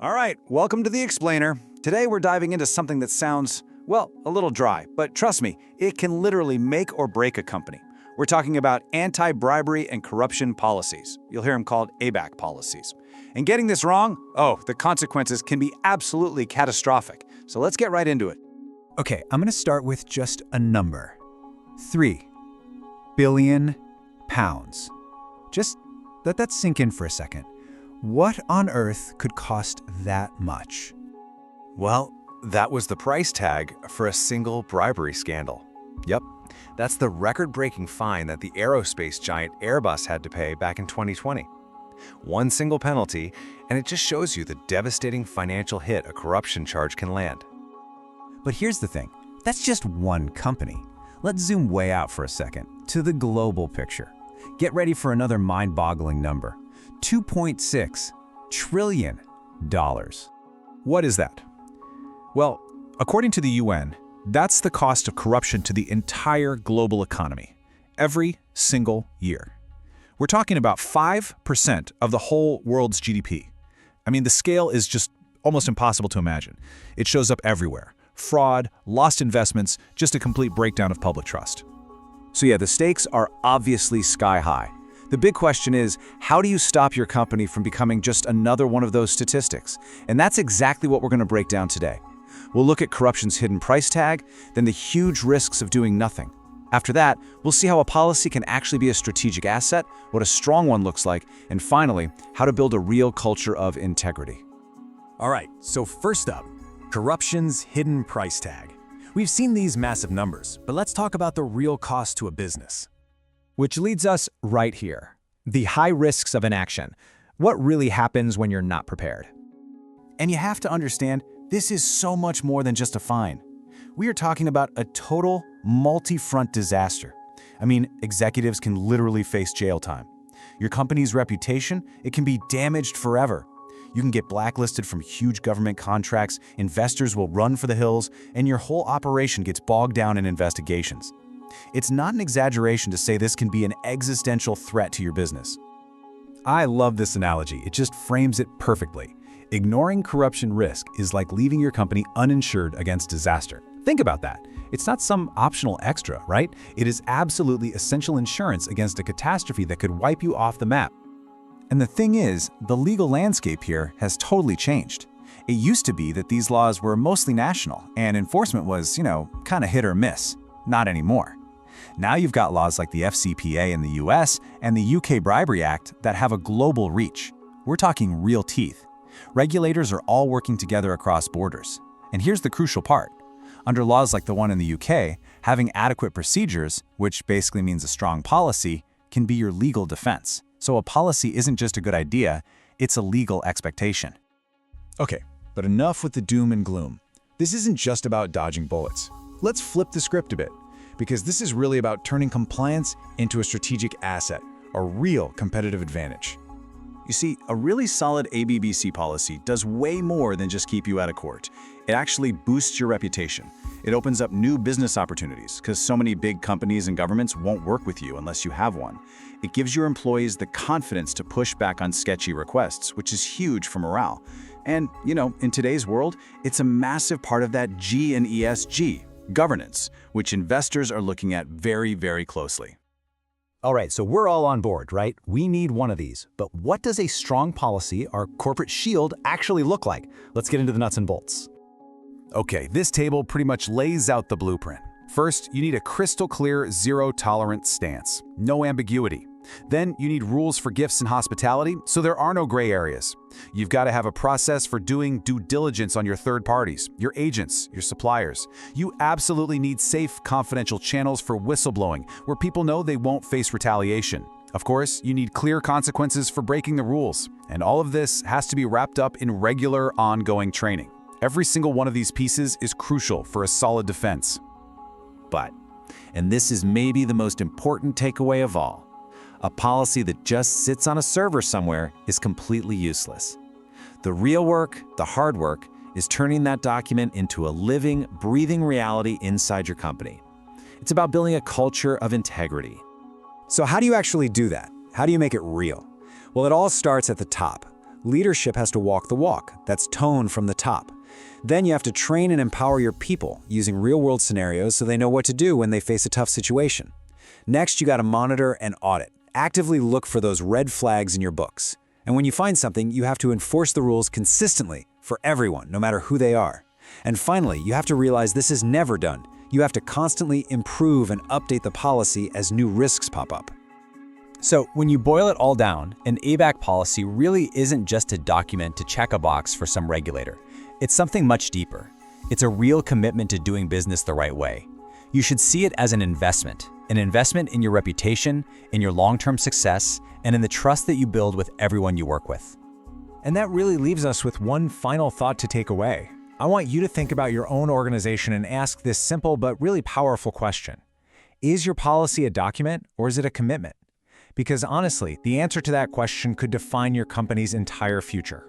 All right, welcome to The Explainer. Today we're diving into something that sounds, well, a little dry, but trust me, it can literally make or break a company. We're talking about anti-bribery and corruption policies. You'll hear them called ABAC policies. And getting this wrong, the consequences can be absolutely catastrophic. So let's get right into it. Okay, I'm going to start with just a number. 3 billion pounds. Just let that sink in for a second. What on earth could cost that much? Well, that was the price tag for a single bribery scandal. Yep, that's the record-breaking fine that the aerospace giant Airbus had to pay back in 2020. One single penalty, and it just shows you the devastating financial hit a corruption charge can land. But here's the thing, that's just one company. Let's zoom way out for a second, to the global picture. Get ready for another mind-boggling number. $2.6 trillion. What is that? Well, according to the UN, that's the cost of corruption to the entire global economy, every single year. We're talking about 5% of the whole world's GDP. I mean, the scale is just almost impossible to imagine. It shows up everywhere. Fraud, lost investments, just a complete breakdown of public trust. So yeah, the stakes are obviously sky high. The big question is, how do you stop your company from becoming just another one of those statistics? And that's exactly what we're going to break down today. We'll look at corruption's hidden price tag, then the huge risks of doing nothing. After that, we'll see how a policy can actually be a strategic asset, what a strong one looks like, and finally, how to build a real culture of integrity. All right, so first up, corruption's hidden price tag. We've seen these massive numbers, but let's talk about the real cost to a business. Which leads us right here. The high risks of inaction. What really happens when you're not prepared? And you have to understand, this is so much more than just a fine. We are talking about a total multi-front disaster. I mean, executives can literally face jail time. Your company's reputation, it can be damaged forever. You can get blacklisted from huge government contracts, investors will run for the hills, and your whole operation gets bogged down in investigations. It's not an exaggeration to say this can be an existential threat to your business. I love this analogy. It just frames it perfectly. Ignoring corruption risk is like leaving your company uninsured against disaster. Think about that. It's not some optional extra, right? It is absolutely essential insurance against a catastrophe that could wipe you off the map. And the thing is, the legal landscape here has totally changed. It used to be that these laws were mostly national, and enforcement was, kind of hit or miss. Not anymore. Now you've got laws like the FCPA in the US and the UK Bribery Act that have a global reach. We're talking real teeth. Regulators are all working together across borders. And here's the crucial part. Under laws like the one in the UK, having adequate procedures, which basically means a strong policy, can be your legal defense. So a policy isn't just a good idea, it's a legal expectation. Okay, but enough with the doom and gloom. This isn't just about dodging bullets. Let's flip the script a bit, because this is really about turning compliance into a strategic asset, a real competitive advantage. You see, a really solid ABBC policy does way more than just keep you out of court. It actually boosts your reputation. It opens up new business opportunities, because so many big companies and governments won't work with you unless you have one. It gives your employees the confidence to push back on sketchy requests, which is huge for morale. And, in today's world, it's a massive part of that G in ESG, governance, which investors are looking at very, very closely. All right, so we're all on board, right? We need one of these. But what does a strong policy, our corporate shield, actually look like? Let's get into the nuts and bolts. Okay, this table pretty much lays out the blueprint. First, you need a crystal clear, zero-tolerance stance. No ambiguity. Then, you need rules for gifts and hospitality, so there are no gray areas. You've got to have a process for doing due diligence on your third parties, your agents, your suppliers. You absolutely need safe, confidential channels for whistleblowing, where people know they won't face retaliation. Of course, you need clear consequences for breaking the rules. And all of this has to be wrapped up in regular, ongoing training. Every single one of these pieces is crucial for a solid defense. But, and this is maybe the most important takeaway of all, a policy that just sits on a server somewhere is completely useless. The real work, the hard work, is turning that document into a living, breathing reality inside your company. It's about building a culture of integrity. So how do you actually do that? How do you make it real? Well, it all starts at the top. Leadership has to walk the walk. That's tone from the top. Then you have to train and empower your people using real-world scenarios so they know what to do when they face a tough situation. Next, you got to monitor and audit. Actively look for those red flags in your books. And when you find something, you have to enforce the rules consistently for everyone, no matter who they are. And finally, you have to realize this is never done. You have to constantly improve and update the policy as new risks pop up. So when you boil it all down, an ABAC policy really isn't just a document to check a box for some regulator. It's something much deeper. It's a real commitment to doing business the right way. You should see it as an investment in your reputation, in your long-term success, and in the trust that you build with everyone you work with. And that really leaves us with one final thought to take away. I want you to think about your own organization and ask this simple but really powerful question. Is your policy a document or is it a commitment? Because honestly, the answer to that question could define your company's entire future.